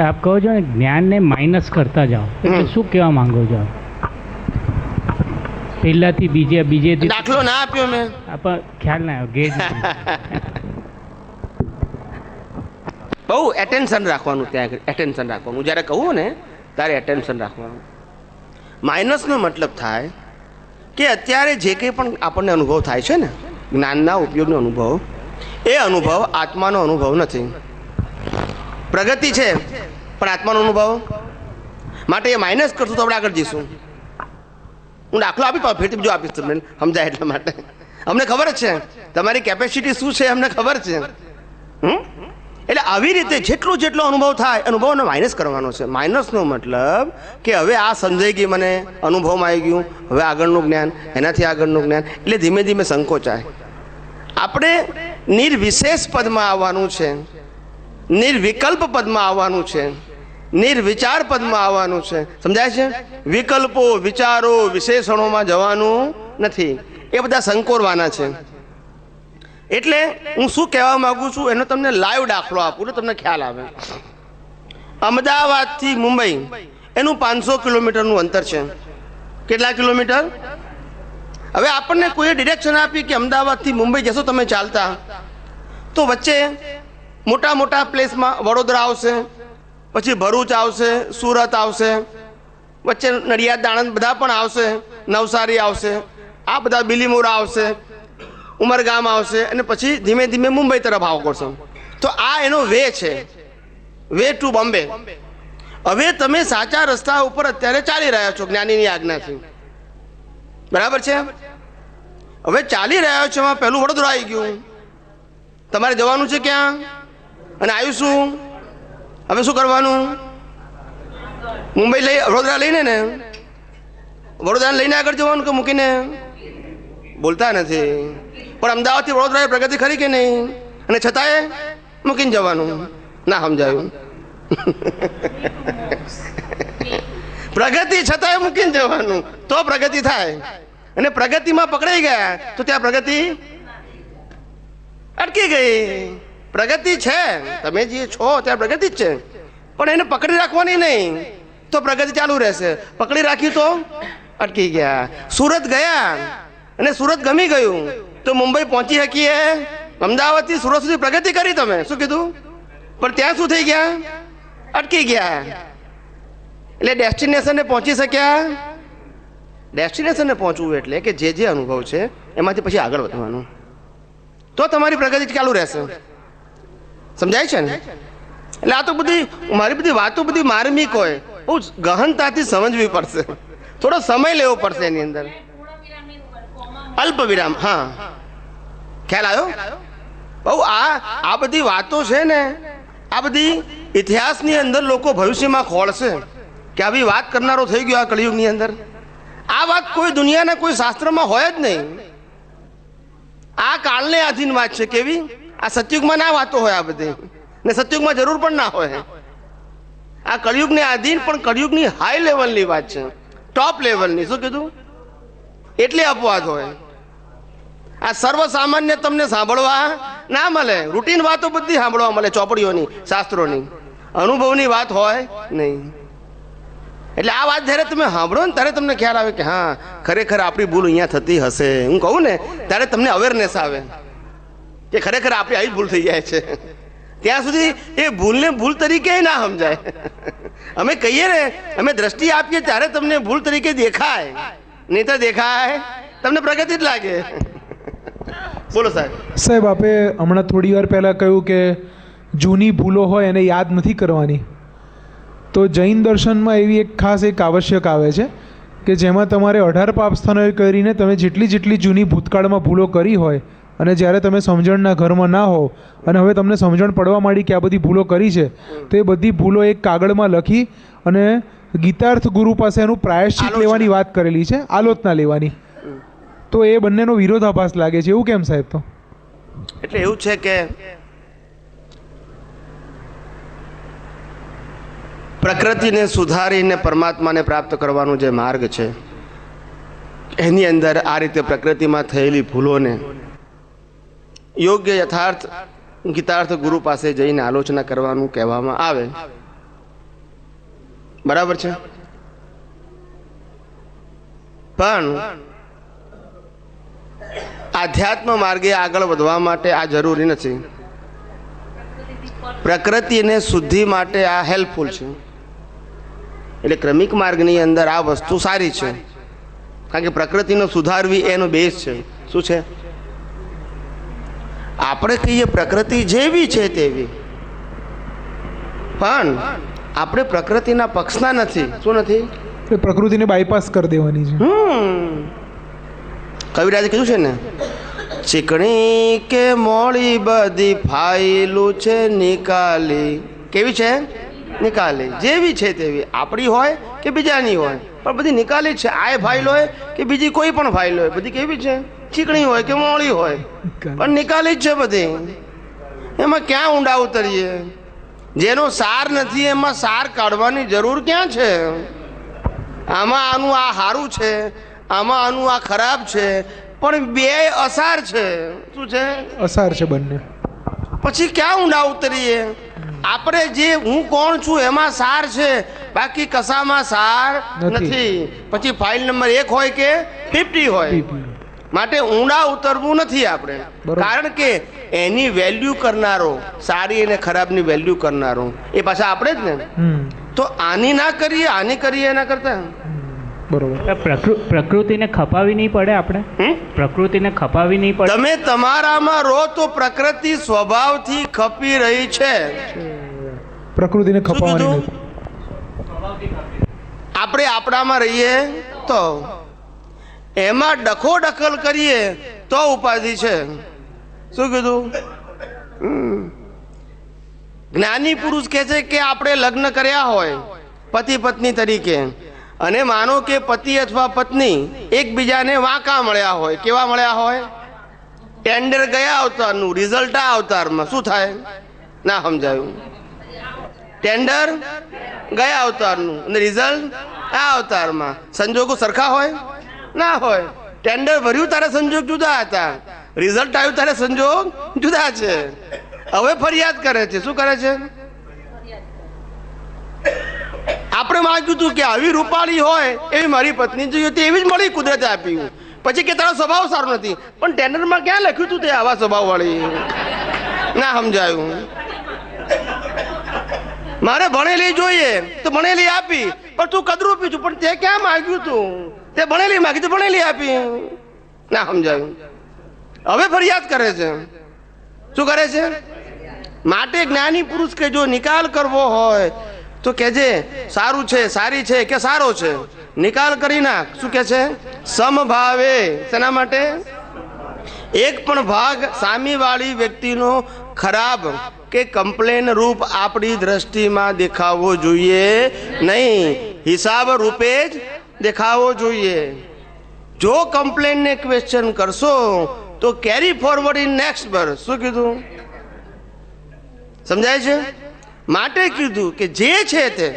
આપ કહો છો ને જ્ઞાનને માઇનસ કરતા જાઓ, એટલે શું કહેવા માંગો છો? પહેલાથી બીજેથી દાખલો ના આપ્યો મેં, પણ ખ્યાલ ના આવ્યો. ગેજ બહુ એટેન્શન રાખવાનું, ત્યાં એટેન્શન રાખવાનું. જ્યારે કહું ને ત્યારે એટેન્શન રાખવાનું. માઇનસનો મતલબ થાય કે અત્યારે જે કંઈ પણ આપણને અનુભવ થાય છે ને, જ્ઞાનના ઉપયોગનો અનુભવ, એ અનુભવ આત્માનો અનુભવ નથી. પ્રગતિ છે પણ આત્માનો અનુભવ માટે એ માઇનસ કરશું તો આપણે આગળ જઈશું. હું દાખલો આપી ફેરથી બીજો આપીશ તમને સમજાય એટલા માટે. અમને ખબર જ છે તમારી કેપેસિટી શું છે, અમને ખબર છે. એટલે આવી રીતે જેટલો અનુભવ થાય અનુભવને માઇનસ કરવાનો છે. માઇનસનો મતલબ કે હવે આ સમજાઈ ગઈ, મને અનુભવમાં આવી ગયું, હવે આગળનું જ્ઞાન, એનાથી આગળનું જ્ઞાન, એટલે ધીમે ધીમે સંકોચાય. આપણે નિર્વિશેષ પદમાં આવવાનું છે, નિર્વિકલ્પ પદમાં આવવાનું છે, નિર્વિચાર પદમાં આવવાનું છે. સમજાય છે? વિકલ્પો, વિચારો, વિશેષણોમાં જવાનું નથી. એ બધા સંકોરવાના છે. એટલે હું શું કહેવા માંગુ છું એનો તમને લાઈવ દાખલો આપું તો તમને ખ્યાલ આવે. અમદાવાદથી મુંબઈ એનું 500 કિલોમીટરનું અંતર છે. કેટલા કિલોમીટર? હવે આપણને કોઈ ડિરેક્શન આપી કે અમદાવાદથી મુંબઈ જશો તમે ચાલતા, તો વચ્ચે મોટા મોટા પ્લેસમાં વડોદરા આવશે, પછી ભરૂચ આવશે, સુરત આવશે, વચ્ચે નડિયાદ, દાણંદ બધા પણ આવશે, નવસારી આવશે, આ બધા બિલીમોરા આવશે, ઉમરગામ આવશે, અને પછી ધીમે ધીમે મુંબઈ તરફ આવો કરશો. તો આ એનો વે છે, વે ટુ બોમ્બે. હવે તમે સાચા રસ્તા ઉપર અત્યારે ચાલી રહ્યા છો જ્ઞાનીની આજ્ઞાથી, બરાબર છે? હવે ચાલી રહ્યા છો, એમાં પહેલું વડોદરા આવી ગયું. તમારે જવાનું છે ક્યાં અને આવ્યું શું? હવે શું કરવાનું? મુંબઈ વડોદરા લઈને ને વડોદરાને લઈને આગળ જવાનું કે મૂકીને? બોલતા નથી. પણ અમદાવાદથી વડોદરા પ્રગતિ ખરી કે નહીં? અને છતાંય મૂકીને જવાનું. ના સમજાયું? પ્રગતિ છતાંય મૂકીને જવાનું તો પ્રગતિ થાય. અને પ્રગતિમાં પકડાઈ ગયા તો ત્યાં પ્રગતિ અટકી ગઈ. પ્રગતિ છે, તમે જે છો ત્યાં પ્રગતિ જ છે, પણ એને પકડી રાખવાની નહીં તો પ્રગતિ ચાલુ રહેશે. પકડી રાખી તો અટકી ગયા. સુરત ગયા અને સુરત ગમી ગયું તો મુંબઈ પહોંચી શકીએ? અમદાવાદથી સુરત સુધી પ્રગતિ કરી, તમે શું કીધું, પણ ત્યાં શું થઈ ગયા? અટકી ગયા. એટલે ડેસ્ટિનેશનને પહોંચી શક્યા? ડેસ્ટિનેશનને પહોંચવું એટલે કે જે અનુભવ છે એમાંથી પછી આગળ વધવાનું, તો તમારી પ્રગતિ ચાલુ રહેશે. સમજાય છે ને? એટલે આ તો બધી મારી બધી વાતો બધી માર્મિક હોય, બહુ ગહનતાથી સમજવી પડશે, થોડો સમય લેવો પડશે એની અંદર. અલ્પ વિરામ. હા, ખ્યાલ આવ્યો? બહુ આ બધી વાતો છે ને, આ બધી ઇતિહાસની અંદર લોકો ભવિષ્યમાં ખોળશે કે આવી વાત કરનારો થઈ ગયો આ કળિયુગની અંદર. આ વાત કોઈ દુનિયાના કોઈ શાસ્ત્રમાં હોય જ નહીં. આ કાળને આધીન વાત છે. કેવી? આ સતયુગમાં ના વાતો હોય આ બધી, ને સતયુગમાં જરૂર પણ ના હોય. આ કળિયુગને આધીન, પણ કળિયુગની હાઈ લેવલની વાત છે, ટોપ લેવલની. શું કીધું? એટલે અપવાદ હોય. આ સર્વસામાન્ય તમને સાંભળવા ના મળે. રૂટીન વાતો બધી સાંભળવા મળે, ચોપડીઓની, શાસ્ત્રોની. અનુભવની વાત હોય નહીં. એટલે આ વાત જ્યારે તમે સાંભળો ને ત્યારે તમને ખ્યાલ આવે કે હા, ખરેખર આપણી ભૂલ અહીંયા થતી હશે. હું કહું ને ત્યારે તમને અવેરનેસ આવે કે ખરેખર આપણી આવી ભૂલ થઈ જાય છે. ત્યાં સુધી એ ભૂલને ભૂલ તરીકે ના સમજાય. અમે કહીએ ને, અમે દ્રષ્ટિ આપીએ ત્યારે તમને ભૂલ તરીકે દેખાય, નહીં તો દેખાય તમને પ્રગતિ જ લાગે. બોલો સાહેબ. સાહેબ, આપે હમણાં થોડી વાર પહેલાં કહ્યું કે જૂની ભૂલો હોય એને યાદ નથી કરવાની. તો જૈન દર્શનમાં એવી એક ખાસ એક આવશ્યક આવે છે કે જેમાં તમારે 18 પાપસ્થાનોએ કરીને તમે જેટલી જૂની ભૂતકાળમાં ભૂલો કરી હોય, અને જ્યારે તમે સમજણના ઘરમાં ના હો અને હવે તમને સમજણ પડવા માંડી કે આ બધી ભૂલો કરી છે, તો એ બધી ભૂલો એક કાગળમાં લખી અને ગીતાર્થ ગુરુ પાસે એનું પ્રાયશ્ચિત લેવાની વાત કરેલી છે, આલોચના લેવાની. તો એ બંનેનો વિરોધાભાસ લાગે છે. એવું કેમ સાહેબ? તો એટલે એવું છે કે પ્રકૃતિને સુધારીને પરમાત્માને પ્રાપ્ત કરવાનો જે માર્ગ છે એની અંદર આ રીતે પ્રકૃતિમાં થયેલી ભૂલોને યોગ્ય યથાર્થ ગીતાર્થ ગુરુ પાસે જઈને આલોચના કરવાનું કહેવામાં આવે બરાબર છે, પણ આધ્યાત્મ માર્ગે આગળ વધવા માટે આ જરૂરી નથી. પ્રકૃતિને શુદ્ધિ માટે આ હેલ્પફુલ છે. એટલે ક્રમિક માર્ગની અંદર આ વસ્તુ સારી છે, કારણ કે પ્રકૃતિને સુધારવી એનો બેઝ છે. શું છે? આપણે કહીએ પ્રકૃતિ જેવી છે તેવી, પણ આપણે પ્રકૃતિના પક્ષના નથી. શું નથી? એટલે પ્રકૃતિને બાયપાસ કરી દેવાની છે. કવિરાજે કીધું છે ને, ચીકણી કે મોળી બધી ફાઇલું છે નિકાલી. કેવી છે? નિકાલી. જેવી છે તેવી, આપણી હોય કે બીજાની હોય, પણ બધી નિકાલી છે. આ ફાઇલ હોય કે બીજી કોઈ પણ ફાઇલ હોય, બધી કેવી છે? ચીકણી હોય કે મોળી હોય, પણ નિકાલી જ છે બધી. એમાં ક્યાં ઊંડા ઉતરીએ? જેનો સાર નથી એમાં સાર કાઢવાની જરૂર ક્યાં છે? આમાં આનું આ સારું છે, આમાં આનું આ ખરાબ છે, પણ બે અસાર છે. શું છે? અસાર છે બંને. પછી ક્યાં ઊંડા ઉતરીએ? આપણે જે હું કોણ છું એમાં સાર છે, બાકી કશામાં સાર નથી. પછી ફાઇલ નંબર 1 હોય કે 50 હોય, માટે ઊંડા ઉતરવું નથી આપણે. કારણ કે એની વેલ્યુ કરનારો, સારી અને ખરાબની વેલ્યુ કરનારો એ પાછા આપણે જ ને. તો આની ના કરીએ, આની કરીએ એના કરતા. બરોબર. પ્રકૃતિને ખપાવી નહીં પડે આપણે? પ્રકૃતિને ખપાવી નહીં પડે? તમે તમારામાં રહો તો પ્રકૃતિ સ્વભાવથી ખપી રહી છે. પ્રકૃતિને ખપાવવાની નથી. આપણે આપણામાં રહીએ તો એમાં ડખો દખલ કરીએ તો ઉપાધિ છે. શું કીધું? જ્ઞાની પુરુષ કહે છે કે આપણે લગ્ન કર્યા હોય પતિ પત્ની તરીકે, અને માનો કે પતિ અથવા પત્ની એકબીજાને વાંકા મળ્યા હોય. કેવા મળ્યા હોય? ટેન્ડર ગયા અવતારનું, રિઝલ્ટ આ અવતારમાં. શું થાય? ના સમજાયું. ટેન્ડર ગયા અવતારનું અને રિઝલ્ટ આ અવતારમાં. સંજોગો સરખા હોય? ના હોય. ટેન્ડર ભર્યું તારે સંજોગ જુદા હતા, રિઝલ્ટ આવ્યું તારે સંજોગ જુદા છે. હવે ફરિયાદ કરે છે. શું કરે છે? આપણે માગ્યું હતું કે આવી રૂપાળી હોય એવી મારી પત્ની જોઈએ હતી, એવી જ મળી, કુદરતે આપ્યું. પછી કે તારો સ્વભાવ સારો નથી, પણ ટેન્ડરમાં ક્યાં લખ્યું હતું તે આવા સ્વભાવ વાળી? ના સમજાયું. મારે ભણેલી જોઈએ તો ભણેલી આપી, પણ તું કદરૂપી છું, પણ તે ક્યાં માગ્યું તું? તે ભણેલી માગી તો ભણેલી આપી. ના સમજાયું. હવે ફરિયાદ કરે છે. શું કરે છે? માટે જ્ઞાની પુરુષ કે જો નિકાલ કરવો હોય તો કહેજે સારું છે, સારી છે કે સારો છે, નિકાલ કરી નાખ. શું કે છે? સમભાવે. શેના માટે? એક પણ ભાગ સામેવાળી વ્યક્તિનો ખરાબ કે કમ્પ્લેન રૂપ આપણી દ્રષ્ટિમાં દેખાવો જોઈએ નહીં, હિસાબ રૂપે જ દેખાવો જોઈએ. જો કમ્પ્લેનને ક્વેશ્ચન કરશો તો carry forward in next birth. શું કીધું? સમજાય છે? માટે કીધું કે જે છે તે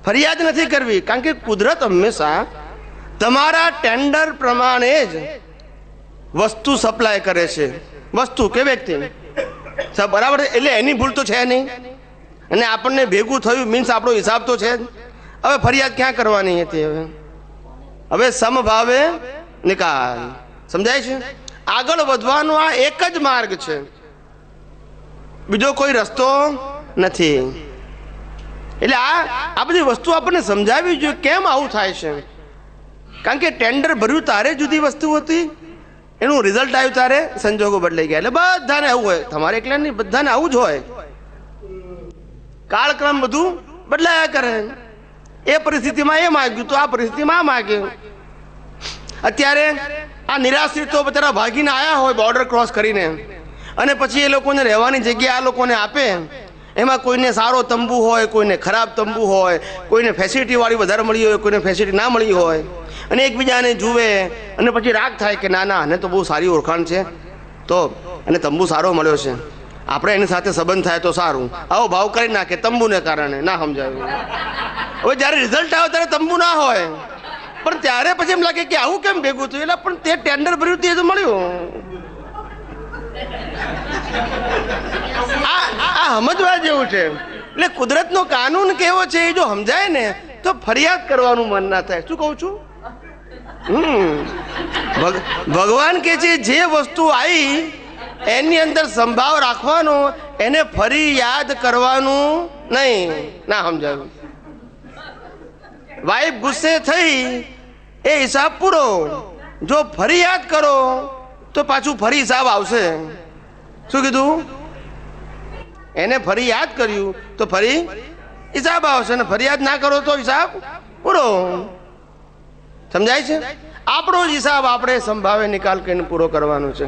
ફરિયાદ નથી કરવી, કારણ કે કુદરત હંમેશા તમારા ટેન્ડર પ્રમાણે જ વસ્તુ સપ્લાય કરે છે. વસ્તુ કે વ્યક્તિ, બરાબર? એટલે એની ભૂલ તો છે નહીં, અને આપણને ભેગું થયું મીન્સ આપણો હિસાબ તો છે જ. હવે ફરિયાદ ક્યાં કરવાની હતી? હવે સમભાવે નિકાલ. સમજાય છે? આગળ વધવાનો આ એક જ માર્ગ છે, બીજો કોઈ રસ્તો નથી. એટલે આ બધી વસ્તુ આપણને સમજાવવી જોઈએ કેમ આવું થાય છે. કારણ કે ટેન્ડર ભર્યું તારે જુદી વસ્તુ હતી, એનું રિઝલ્ટ આવ્યું તારે સંજોગો બદલાઈ ગયા. એટલે બધાને આવું હોય, તમારે એકલા નહીં, બધાને આવું જ હોય. કાળક્રમ બધું બદલાયા કરે. એ પરિસ્થિતિમાં એ માગ્યું તો આ પરિસ્થિતિમાં આ માગ્યું. અત્યારે આ નિરાશ્રિતો બચારા ભાગીને આવ્યા હોય બોર્ડર ક્રોસ કરીને, અને પછી એ લોકોને રહેવાની જગ્યા આ લોકોને આપે. એમાં કોઈને સારો તંબુ હોય, કોઈને ખરાબ તંબુ હોય, કોઈને ફેસિલિટીવાળી વધારે મળી હોય, કોઈને ફેસિલિટી ના મળી હોય, અને એકબીજાને જુએ અને પછી રાગ થાય કે ના ના આને તો બહુ સારી ઓળખાણ છે, તો અને તંબુ સારો મળ્યો છે, આપણે એની સાથે સંબંધ થાય તો સારું. આવો ભાવ કરી નાખે તંબુને કારણે. ના સમજાયું. હવે જ્યારે રિઝલ્ટ આવે ત્યારે તંબુ ના હોય, પણ ત્યારે પછી એમ લાગે કે આવું કેમ ભેગું થયું? એટલે પણ તે ટેન્ડર ભર્યું તે તો મળ્યું. આ સમજવા જેવું છે. એટલે કુદરતનો કાનૂન કેવો છે એ જો સમજાય ને તો ફરિયાદ કરવાનું મન ના થાય. શું કહું છું? ભગવાન કે છે જે વસ્તુ આવી એની અંદર સંભાવ રાખવાનો, એને ફરી યાદ કરવાનું નહીં. ના સમજાયું? વાઈફ ગુસ્સે થઈ એ હિસાબ પૂરો. જો ફરી યાદ કરો તો પાછું ફરી હિસાબ આવશે. શું કીધું? એને ફરી યાદ કર્યું તો ફરી હિસાબ આવશે, ને ફરિયાદ ના કરો તો હિસાબ પૂરો. સમજાય છે? આપણો જ હિસાબ આપણે સંભાવે નિકાલ કરીને પૂરો કરવાનો છે,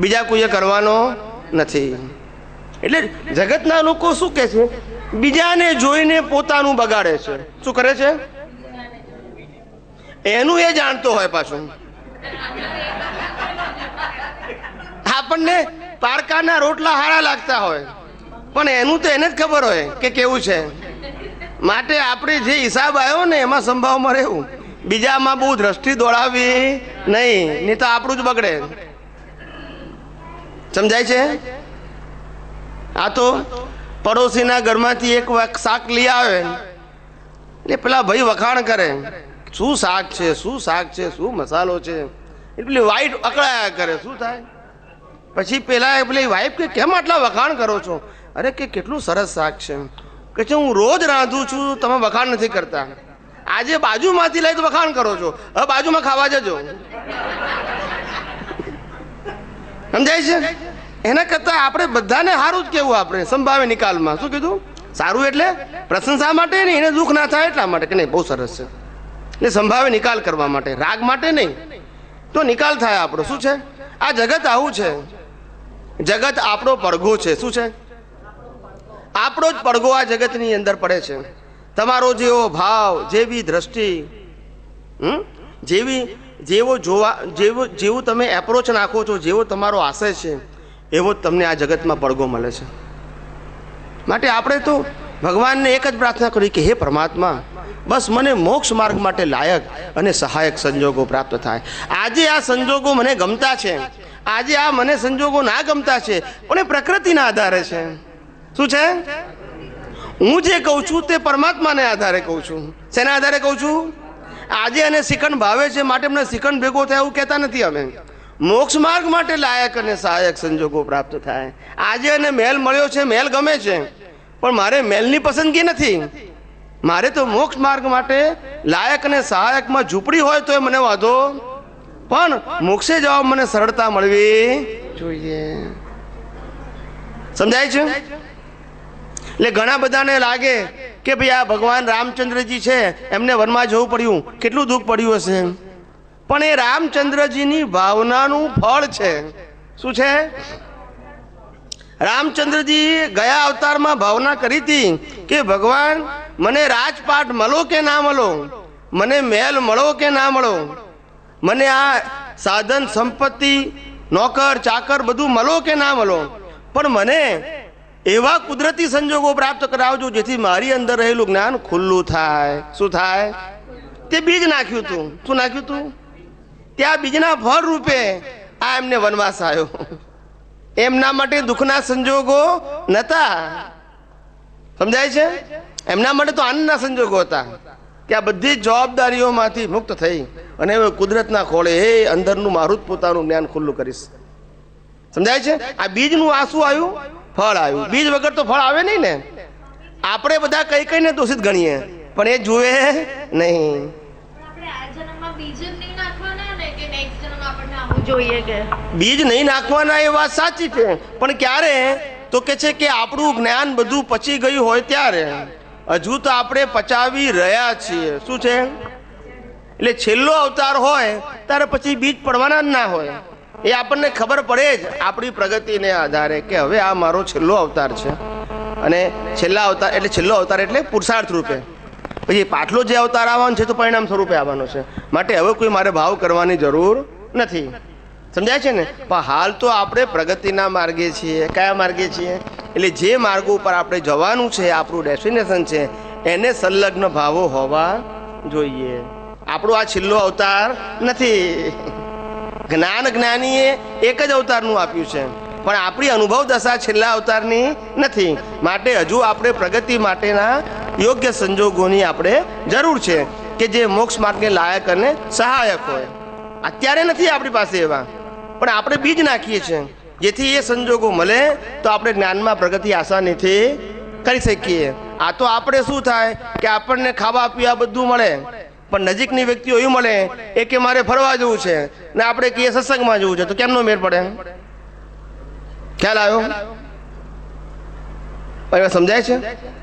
બીજા કોઈએ કરવાનો નથી. એટલે જગતના લોકો શું કહે છે? બીજાને જોઈને પોતાનું બગાડે છે. શું કરે છે? એનું એ જાણતો હોય. પાછું આપણને પારકાના રોટલા હારા લાગતા હોય, પણ એનું તો એને જ ખબર હોય કે કેવું છે. માટે આપણે જે હિસાબ આવ્યો ને એમાં સંભાવમાં રહેવું, બીજામાં બહુ દ્રષ્ટિ દોડાવવી નહીં તો આપણું જ બગડે. સમજાય છે? આ તો પડોશીના ઘરમાંથી એક શાક લઈ આવે એટલે પેલા ભાઈ વખાણ કરે, શું શાક છે, શું શાક છે, શું મસાલો છે. એટલે વાઈટ અકળાયા કરે. શું થાય? પછી પેલી વાઈફ કે કેમ આટલા વખાણ કરો છો? અરે કે કેટલું સરસ શાક છે. કે છે હું રોજ રાંધું છું, તમે વખાણ નથી કરતા. આજે બાજુમાંથી લઈ તો વખાણ કરો છો, હવે બાજુમાં ખાવા જજો. સમજાય છે? એના કરતા આપણે બધાને સારું જ કેવું. આપણે સંભાવે નિકાલમાં શું કીધું? સારું એટલે પ્રશંસા માટે નહીં, એને દુઃખ ના થાય એટલા માટે કે નહીં બહુ સરસ છે. એટલે સંભાવે નિકાલ કરવા માટે, રાગ માટે નહીં, તો નિકાલ થાય આપણો. શું છે? આ જગત આવું છે. જગત આપણો પડઘો છે. શું છે? આપણો જ પડઘો આ જગતની અંદર પડે છે. તમારો જેવો ભાવ, જેવી દ્રષ્ટિ, જેવું તમે એપ્રોચ નાખો છો, જેવો તમારો આશય છે, એવો જ તમને આ જગતમાં પડઘો મળે છે. માટે આપણે તો ભગવાનને એક જ પ્રાર્થના કરી કે હે પરમાત્મા, બસ મને મોક્ષ માર્ગ માટે લાયક અને સહાયક સંજોગો પ્રાપ્ત થાય. આજે આ સંજોગો મને ગમતા છે, આજે આ મને સંજોગો ના ગમતા છે, પણ એ પ્રકૃતિના આધારે છે. શું છે? હું જે કહું છું તે પરમાત્માને આધારે કહું છું. શેના આધારે કહું છું? આજે એને શ્રીખંડ ભાવે છે માટે મને શ્રીખંડ ભેગો થાય એવું કહેતા નથી અમે. મોક્ષ માર્ગ માટે લાયક અને સહાયક સંજોગો પ્રાપ્ત થાય. આજે એને મહેલ મળ્યો છે, મહેલ ગમે છે, પણ મારે મહેલની પસંદગી નથી. મારે તો મોક્ષ માર્ગ માટે લાયક અને સહાયકમાં ઝૂંપડી હોય તો એ મને વાંધો, પણ મોક્ષે જવા મને સરળતા મળવી જોઈએ. સમજાય છે? એટલે ઘણા બધાને લાગે કે ભાઈ આ ભગવાન રામચંદ્રજી છે, એમને વનમાં જવું પડ્યું, કેટલું દુઃખ પડ્યું હશે. પણ એ રામચંદ્રજીની ભાવનાનું ફળ છે. શું છે? રામચંદ્રજી ગયા અવતારમાં ભાવના કરી હતી કે ભગવાન મને રાજપાટ મળો કે ના મળો, મને મહેલ મળો કે ના મળો, મને આ સાધન સંપત્તિ નોકર ચાકર બધું મળો કે ના મળો, પણ મને એવા કુદરતી સંજોગો પ્રાપ્ત કરાવજો જેથી મારી અંદર રહેલું જ્ઞાન ખુલ્લું થાય. શું થાય? તે બીજ નાખ્યું હતું. શું નાખ્યું હતું? ત્યાં બીજના ફળ રૂપે આ એમને વનવાસ આવ્યો. એમના માટે દુઃખના સંજોગો નતા. સમજાય છે? એમના માટે તો આનંદના સંજોગો હતા કે આ બધી જવાબદારીઓમાંથી મુક્ત થઈ અને હવે કુદરતના ખોળે હે અંદરનું મારું જ પોતાનું જ્ઞાન ખુલ્લું કરીશ. સમજાય છે? આ બીજનું આ શું આવ્યું? ફળ આવ્યું. બીજ વગર તો ફળ આવે નહીં ને. આપણે બધા કઈ કઈને દોષિત ગણીએ, પણ એ જુએ નહીં. બીજ નહીં નાખવાના એ વાત સાચી છે, પણ ક્યારે? તો કે છે કે આપણું જ્ઞાન બધું પચી ગયું હોય ત્યારે. હજુ તો આપણે પચાવી રહ્યા છીએ. શું છે? એટલે છેલ્લો અવતાર હોય ત્યારે પછી બીજ પડવાના જ ના હોય. એ આપણને ખબર પડે જ આપણી પ્રગતિને આધારે કે હવે આ મારો છેલ્લો અવતાર છે. અને છેલ્લો અવતાર એટલે પુરુષાર્થ રૂપે. પછી પાછલો જે અવતાર આવવાનો છે તો પરિણામ સ્વરૂપે આવવાનો છે. માટે હવે કોઈ મારે ભાવ કરવાની જરૂર નથી. સમજાય છે ને? પણ હાલ તો આપણે પ્રગતિના માર્ગે છીએ. કયા માર્ગે છીએ? એટલે જે માર્ગો ઉપર આપણે જવાનું છે, આપણું ડેસ્ટિનેશન છે, એને સંલગ્ન ભાવો હોવા જોઈએ. આપણો આ છેલ્લો અવતાર નથી. જ્ઞાન જ્ઞાનીએ એક જ અવતારનું આપ્યું છે, પણ આપણી અનુભવ દશા છેલ્લા અવતારની નથી. માટે હજુ આપણે પ્રગતિ માટેના યોગ્ય સંજોગોની આપણે જરૂર છે કે જે મોક્ષ માર્ગને લાયક અને સહાયક હોય. અત્યારે નથી આપણી પાસે એવા, પણ આપણે બીજ નાખીએ છીએ જેથી એ સંજોગો મળે તો આપણે જ્ઞાનમાં પ્રગતિ આસાનીથી કરી શકીએ. આ તો આપણે શું થાય કે આપણને ખાવા પીવા બધું મળે, પણ નજીકની વ્યક્તિઓ એવું મળે એ કે મારે ફરવા જવું છે ને આપણે કહીએ સત્સંગમાં જવું છે, તો કેમનો મેળ પડે? ખ્યાલ આવ્યો? સમજાય છે?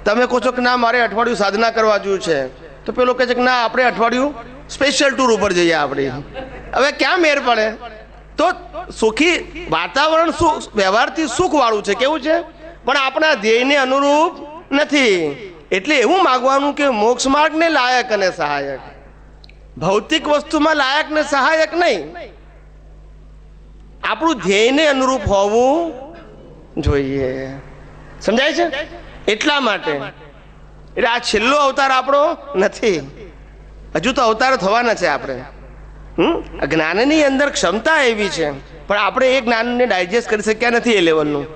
તમે કહો છો કે ના મારે અઠવાડિયું સાધના કરવા જવું છે, તો પેલો કહે છે કે ના આપણે અઠવાડિયું સ્પેશિયલ ટૂર ઉપર જઈએ આપણે. હવે ક્યાં મેળ પડે? તો સુખી વાતાવરણ વ્યવહારથી સુખ વાળું છે, કેવું છે, પણ આપણા ધ્યેયને અનુરૂપ નથી. એટલે એવું માગવાનું કે મોક્ષ માર્ગને લાયક અને સહાયક, ભૌતિક વસ્તુમાં લાયક ને સહાયક નહીં, આપણું ધ્યેયને અનુરૂપ હોવું જોઈએ. સમજાય છે? એટલા માટે એટલે આ છેલ્લો અવતાર આપણો નથી, હજુ તો અવતાર થવાના છે આપણે. જ્ઞાનની અંદર ક્ષમતા એવી છે, પણ આપણે એ જ્ઞાનને ડાયજેસ્ટ કરી શક્યા નથી એ લેવલનું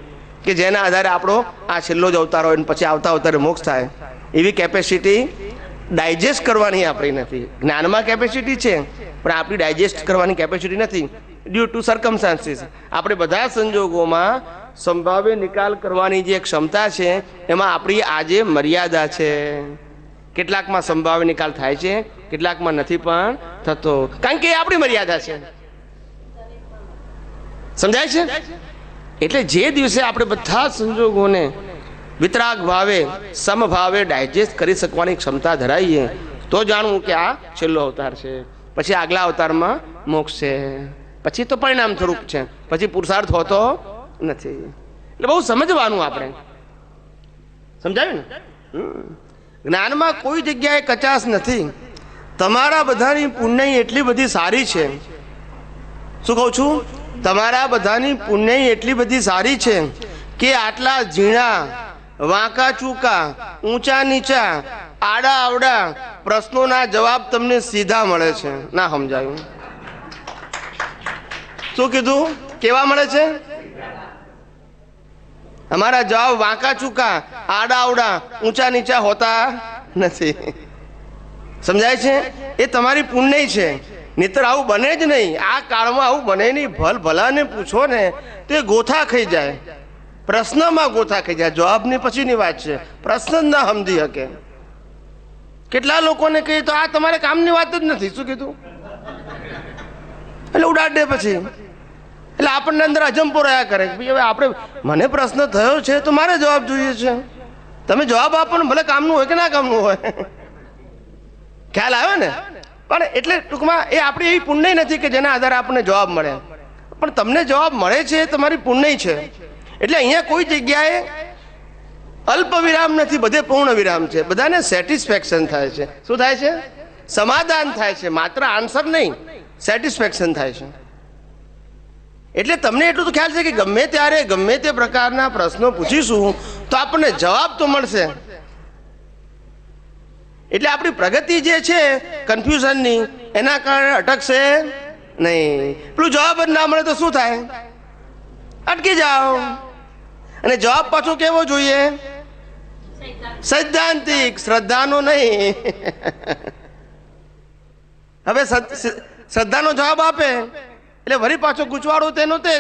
કે જેના આધારે આપણો આ છેલ્લો જ અવતાર હોય ને પછી આવતા અવતારે મોક્ષ થાય. એવી કેપેસિટી ડાયજેસ્ટ કરવાની આપણી નથી. જ્ઞાનમાં કેપેસિટી છે, પણ આપણી ડાયજેસ્ટ કરવાની કેપેસિટી નથી ડ્યુ ટુ સર્કમસ્ટાન્સીસ. આપણે બધા સંજોગોમાં સંભાવ્ય નિકાલ કરવાની જે ક્ષમતા છે એમાં આપણી આજે મર્યાદા છે. કેટલાકમાં સંભાવ્ય નિકાલ થાય છે, કેટલાકમાં નથી પણ થતો, કારણ કે એ આપણી મર્યાદા છે. સમજાય છે? એટલે જે દિવસે આપણે બધા સંજોગોને વિતરાગ ભાવે સમભાવે ડાયજેસ્ટ કરી શકવાની ક્ષમતા ધરાવીએ તો જાણવું કે આ છેલ્લો અવતાર છે, પછી આગલા અવતારમાં મોક્ષ છે, પછી તો પરિણામ સ્વરૂપ છે, પછી પુરુષાર્થ હોતો નથી. એટલે બહુ સમજવાનું આપણે. સમજાયું ને? જ્ઞાનમાં કોઈ જગ્યાએ કચાશ નથી. તમારા બધાની પુણ્ય એટલી બધી સારી છે. શું કહું છું? તમારા બધાની પુણ્ય એટલી બધી સારી છે કે આટલા ઝીણા વાંકા ચૂકા ઊંચા નીચા આડા આવડા પ્રશ્નોના જવાબ તમને સીધા મળે છે. ના સમજાયું? શું કીધું? કેવા મળે છે? અમારા જવાબ વાંકા ચૂકા આડા આવડા ઊંચા નીચા હોતા નથી. સમજાય છે? એ તમારી પુણ્ય છે. નહીતર આવું બને જ નહીં. આ કાળમાં આવું બને નહીં. ભલાને પૂછો ને તો એ ગોથા ખાઈ જાય, પ્રશ્નમાં ગોથા ખાઈ જાય. જવાબની પછીની વાત છે, પ્રશ્ન જ ના સમજી શકે. કેટલા લોકોને કહીએ તો આ તમારે કામની વાત જ નથી. શું કીધું? એટલે ઉડાડે પછી. એટલે આપણને અંદર અજંપો રહ્યા કરે કે ભાઈ હવે આપણે મને પ્રશ્ન થયો છે તો મારે જવાબ જોઈએ છે. તમે જવાબ આપો ને, ભલે કામનું હોય કે ના કામનું હોય. ખ્યાલ આવે ને? પણ એટલે ટૂંકમાં એ આપણી એવી પુણ્ય નથી કે જેના આધારે આપણને જવાબ મળે, પણ તમને જવાબ મળે છે એ તમારી પુણ્ય છે. એટલે અહીંયા કોઈ જગ્યાએ અલ્પ વિરામ નથી, બધે પૂર્ણ વિરામ છે. બધાને સેટિસ્ફેક્શન થાય છે. શું થાય છે? સમાધાન થાય છે. માત્ર આન્સર નહીં, સેટિસ્ફેક્શન થાય છે. એટલે તમને એટલું તો ખ્યાલ છે કે ગમે ત્યારે ગમે તે પ્રકારના પ્રશ્નો પૂછીશું તો આપણને જવાબ તો મળશે. એટલે આપણી પ્રગતિ જે છે કન્ફ્યુઝનની એના કારણે અટકશે નહીં. પેલું જવાબ જ ના મળે તો શું થાય? અટકી જાઓ. અને જવાબ પાછો કેવો જોઈએ? સૈદ્ધાંતિક, શ્રદ્ધાનો નહીં. હવે શ્રદ્ધાનો જવાબ આપે એટલે વળી પાછો ગૂંચવાડો તેનો તે.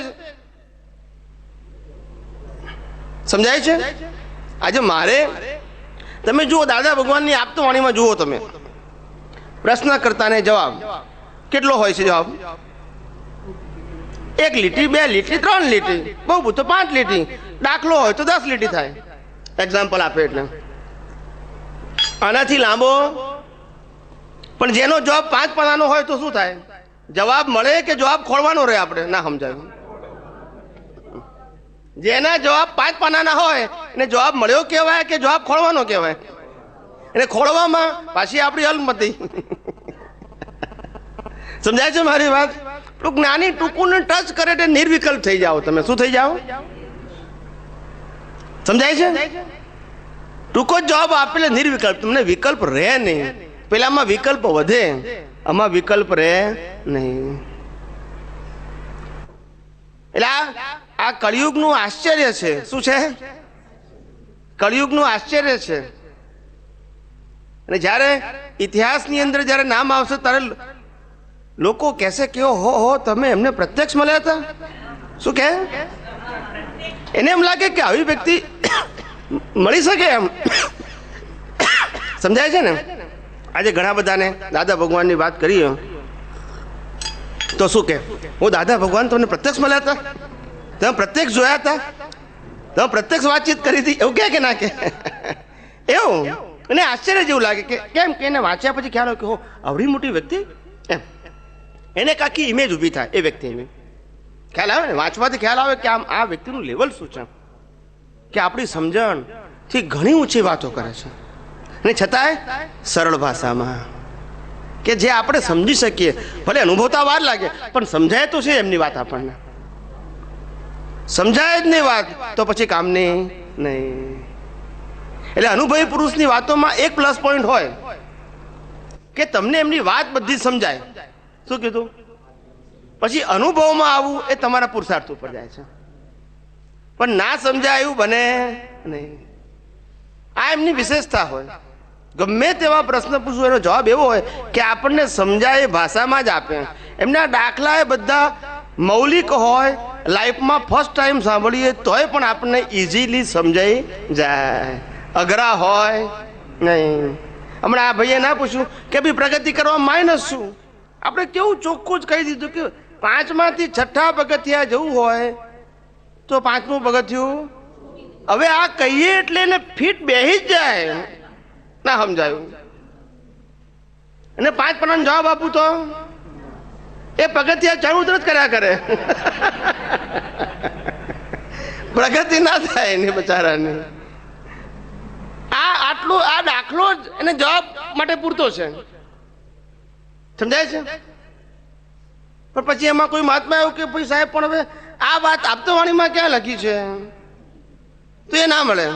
સમજાય છે? આજે મારે તમે જુઓ દાદા ભગવાનની આપતો વાણીમાં જુઓ તમે, પ્રશ્ન કરતાને જવાબ કેટલો હોય છે? જવાબ 1 લીટી, 2 લીટી, 3 લીટી, બહુ તો 5 લીટી, દાખલો હોય તો 10 લીટી થાય. એક્ઝામ્પલ આપે એટલે આનાથી લાંબો. પણ જેનો જવાબ 5 પાનાનો હોય તો શું થાય? જવાબ મળે કે જવાબ ખોળવાનો રહે? આપણે ના સમજાયું. જેના જવાબ 5 પાનાના હોય એને જવાબ મળ્યો કહેવાય કે જવાબ ખોળવાનો કહેવાય? એને ખોળવામાં પાછી આપણી અલમતી. સમજાય છે મારી વાત? જ્ઞાની ટૂંકું ને ટચ કરે એટલે નિર્વિકલ્પ થઈ જાઓ તમે. શું થઈ જાઓ? સમજાય છે? ટૂંકો જ જવાબ આપે નિર્વિકલ્પ. તમને વિકલ્પ રહે નહીં. પેલામાં વિકલ્પ વધે, આમાં વિકલ્પ રહે નહીં. એટલે આ આ કળિયુગનું આશ્ચર્ય છે. શું છે? કળિયુગનું આશ્ચર્ય છે. અને જ્યારે ઇતિહાસની અંદર જ્યારે નામ આવશે ત્યારે લોકો કહેશે કે હો તમે એમને પ્રત્યક્ષ મળ્યા હતા. શું કહે? એને એમ લાગે કે આવી વ્યક્તિ મળી શકે એમ. સમજાય છે ને? આજે ઘણા બધાને દાદા ભગવાનની વાત કરીએ તો શું કે હું દાદા ભગવાન તમને પ્રત્યક્ષ મળ્યા હતા, તમે પ્રત્યક્ષ જોયા હતા, તમે પ્રત્યક્ષ વાતચીત કરી હતી, એવું કે ના કે એવું એને આશ્ચર્ય જેવું લાગે કે કેમ કે એને વાંચ્યા પછી ખ્યાલ હોય કે હો આવડી મોટી વ્યક્તિ એમ. એને એક આખી ઇમેજ ઊભી થાય એ વ્યક્તિની. ખ્યાલ આવે ને? વાંચવાથી ખ્યાલ આવે કે આમ આ વ્યક્તિનું લેવલ શું છે, કે આપણી સમજણથી ઘણી ઊંચી વાતો કરે છે અને છતાંય સરળ ભાષામાં કે જે આપણે સમજી શકીએ. ભલે અનુભવતા વાર લાગે પણ સમજાય તો છે એમની વાત. આપણને સમજાય જ નહીં વાત તો પછી કામની નહીં. એટલે અનુભવી પુરુષની વાતોમાં એક પ્લસ પોઈન્ટ હોય કે તમને એમની વાત બધી સમજાય. શું કીધું? પછી અનુભવમાં આવવું એ તમારા પુરુષાર્થ ઉપર જાય છે, પણ ના સમજાય એવું બને નહીં. આ એમની વિશેષતા હોય. ગમે તેવા પ્રશ્ન પૂછો એનો જવાબ એવો હોય કે આપણને સમજાય એ ભાષામાં જ આપે. એમના દાખલા એ બધા મૌલિક હોય, લાઈફમાં ફર્સ્ટ ટાઈમ સાંભળીએ તોય પણ આપણને ઇઝીલી સમજાઈ જાય, અઘરા હોય નહીં. હમણાં આ ભાઈએ ના પૂછ્યું કે ભાઈ પ્રગતિ કરવા માઇનસ શું, આપણે કેવું ચોખ્ખું જ કહી દીધું કે 5માંથી 6 પગથિયા જવું હોય તો 5મું પગથિયું. હવે આ કહીએ એટલે એને ફીટ બેહી જ જાય. ના સમજાયું? અને 5 પાનાનો જવાબ આપું તો એ પગથિયા ચડ ઉતર જ કર્યા કરે. પ્રગતિ ના થાય એની બચારાની. આટલું આ દાખલો જ એને જવાબ માટે પૂરતો છે. સમજાય છે? પણ પછી એમાં કોઈ મહાત્મા એવું કે ભાઈ સાહેબ પણ હવે આ વાત આપતવાણીમાં ક્યાં લખી છે તો એ ના મળે.